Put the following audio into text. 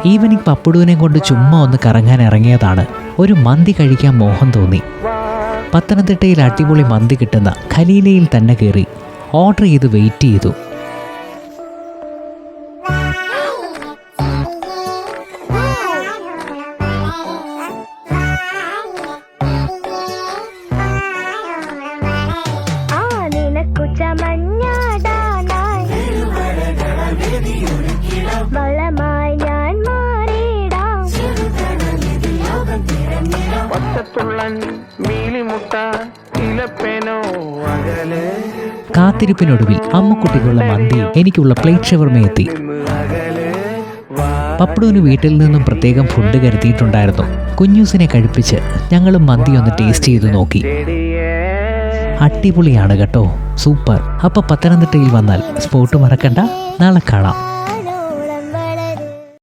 Evening പപ്പുടുവിനെ കൊണ്ട് ചുമ്മാ ഒന്ന് കറങ്ങാൻ ഇറങ്ങിയതാണ്. ഒരു മന്തി കഴിക്കാൻ മോഹം തോന്നി. പത്തനംതിട്ടയിൽ അടിപൊളി മന്തി കിട്ടുന്ന ഖലീലയിൽ തന്നെ കയറി ഓർഡർ ചെയ്ത് വെയിറ്റ് ചെയ്തു. കാത്തിരിപ്പിനൊടുവിൽ അമ്മുക്കുട്ടിക്കുള്ള മന്തിയും എനിക്കുള്ള പ്ലേറ്റ് ഷവർമ എത്തി. പപ്പുടുവിന് വീട്ടിൽ നിന്നും പ്രത്യേകം ഫുഡ് കരുതിയിട്ടുണ്ടായിരുന്നു. കുഞ്ഞൂസിനെ കഴിപ്പിച്ച് ഞങ്ങളും മന്തി ഒന്ന് ടേസ്റ്റ് ചെയ്ത് നോക്കി. അടിപൊളിയാണ് കേട്ടോ, സൂപ്പർ. അപ്പോൾ പത്തനംതിട്ടയിൽ വന്നാൽ സ്പോട്ട് മറക്കണ്ട. നാളെ കാണാം.